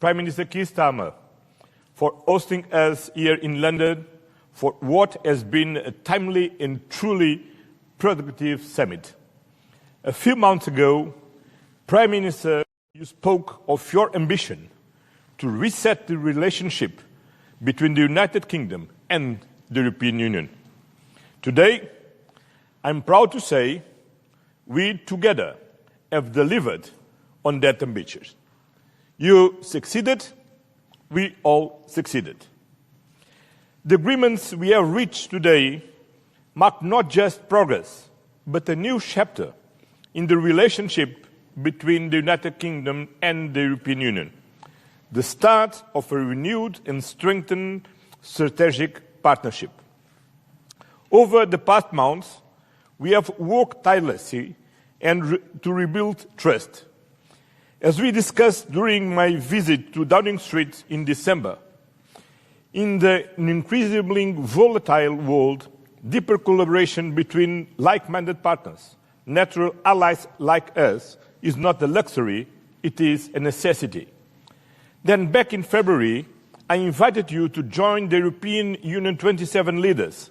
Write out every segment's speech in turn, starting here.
Prime Minister Keir Starmer, for hosting us here in London for what has been a timely and truly productive summit. A few months ago, Prime Minister, you spoke of your ambition to reset the relationship between the United Kingdom and the European Union. Today, I'm proud to say we together have delivered on that ambition. You succeeded, we all succeeded. The agreements we have reached today mark not just progress, but a new chapter in the relationship between the United Kingdom and the European Union, the start of a renewed and strengthened strategic partnership. Over the past months, we have worked tirelessly to rebuild trust. As we discussed during my visit to Downing Street in December, in an increasingly volatile world, deeper collaboration between like-minded partners, natural allies like us, is not a luxury, it is a necessity. Then back in February, I invited you to join the European Union 27 leaders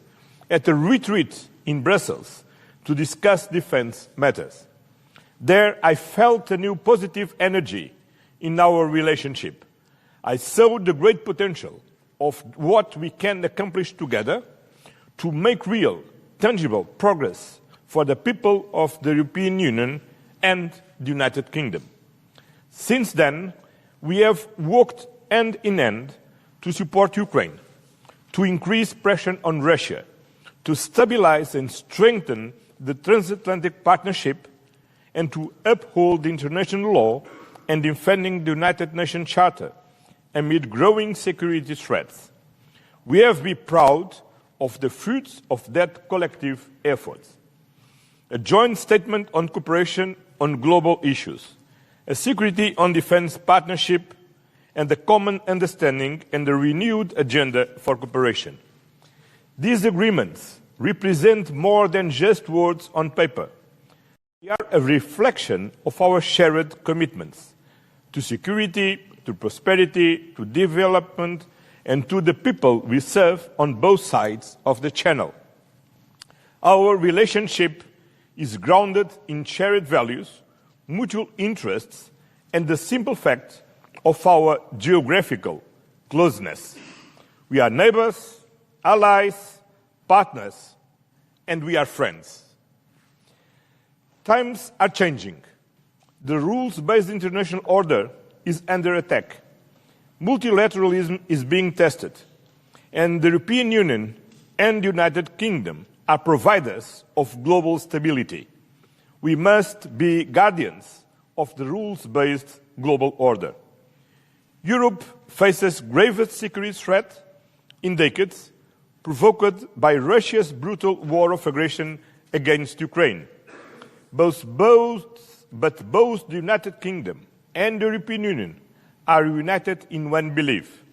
at a retreat in Brussels to discuss defence matters. There I felt a new positive energy in our relationship. I saw the great potential of what we can accomplish together to make real, tangible progress for the people of the European Union and the United Kingdom. Since then, we have worked hand in hand to support Ukraine, to increase pressure on Russia, to stabilize and strengthen the transatlantic partnership, and to uphold international law and defending the United Nations Charter amid growing security threats. We have been proud of the fruits of that collective effort. A joint statement on cooperation on global issues, a security on defence partnership, and a common understanding and a renewed agenda for cooperation. These agreements represent more than just words on paper. They are a reflection of our shared commitments to security, to prosperity, to development, and to the people we serve on both sides of the Channel. Our relationship is grounded in shared values, mutual interests, and the simple fact of our geographical closeness. We are neighbors, allies, partners, and we are friends. Times are changing. The rules-based international order is under attack. Multilateralism is being tested, and the European Union and the United Kingdom are providers of global stability. We must be guardians of the rules-based global order. Europe faces gravest security threat in decades, provoked by Russia's brutal war of aggression against Ukraine. But both the United Kingdom and the European Union are united in one belief.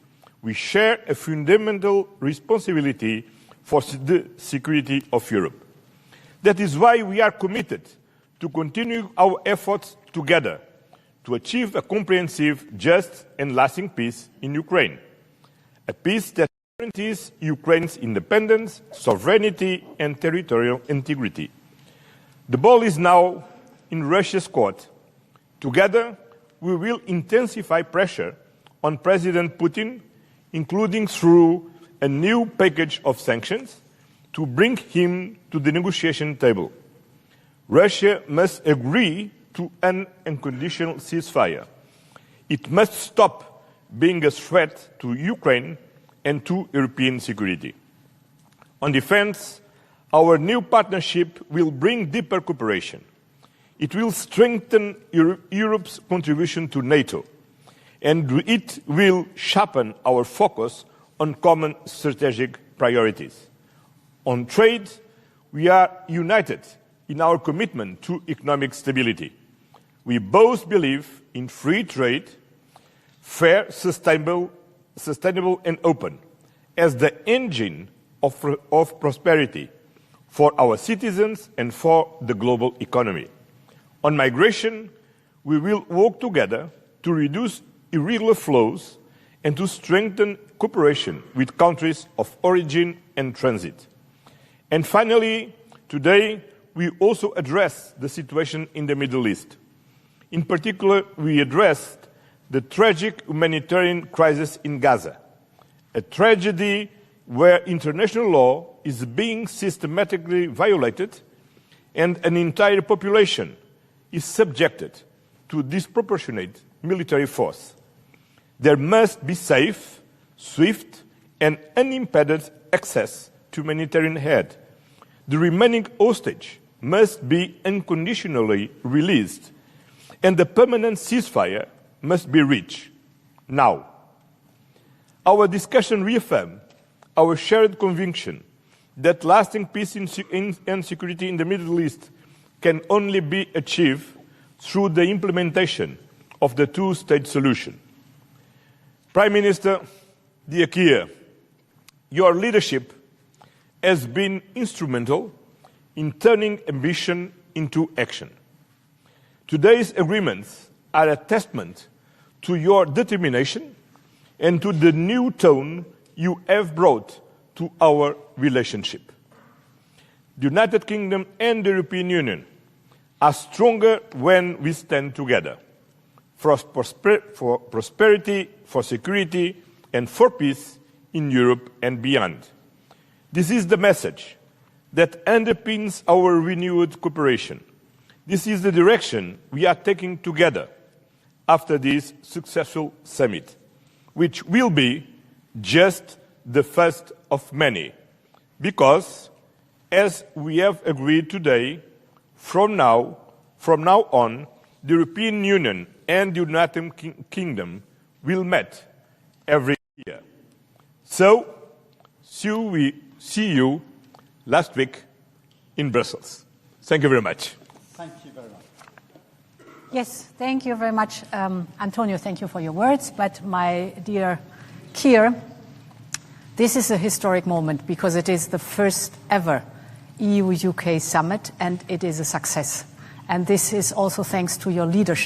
We share a fundamental responsibility for the security of Europe. That is why we are committed to continue our efforts together to achieve a comprehensive, just and lasting peace in Ukraine. A peace that guarantees Ukraine's independence, sovereignty and territorial integrity. The ball is now in Russia's court. Together, we will intensify pressure on President Putin, including through a new package of sanctions, to bring him to the negotiation table. Russia must agree to an unconditional ceasefire. It must stop being a threat to Ukraine and to European security. On defence, our new partnership will bring deeper cooperation. It will strengthen Europe's contribution to NATO, and it will sharpen our focus on common strategic priorities. On trade, we are united in our commitment to economic stability. We both believe in free trade, fair, sustainable and open, as the engine of prosperity for our citizens and for the global economy. On migration, we will work together to reduce irregular flows and to strengthen cooperation with countries of origin and transit. And finally, today, we also address the situation in the Middle East. In particular, we addressed the tragic humanitarian crisis in Gaza, a tragedy where international law is being systematically violated and an entire population is subjected to disproportionate military force. There must be safe, swift, and unimpeded access to humanitarian aid. The remaining hostage must be unconditionally released, and the permanent ceasefire must be reached now. Our discussion reaffirmed our shared conviction that lasting peace and security in the Middle East can only be achieved through the implementation of the two-state solution. Prime Minister, dear Keir, your leadership has been instrumental in turning ambition into action. Today's agreements are a testament to your determination and to the new tone you have brought to our relationship. The United Kingdom and the European Union are stronger when we stand together for prosperity, for security, and for peace in Europe and beyond. This is the message that underpins our renewed cooperation. This is the direction we are taking together after this successful summit, which will be just the first of many, because, as we have agreed today, from now on, the European Union and the United Kingdom will meet every year. So, we see you last week in Brussels. Thank you very much. Thank you very much. Yes, thank you very much, Antonio. Thank you for your words. But my dear Keir, this is a historic moment because it is the first ever EU-UK summit and it is a success. And this is also thanks to your leadership.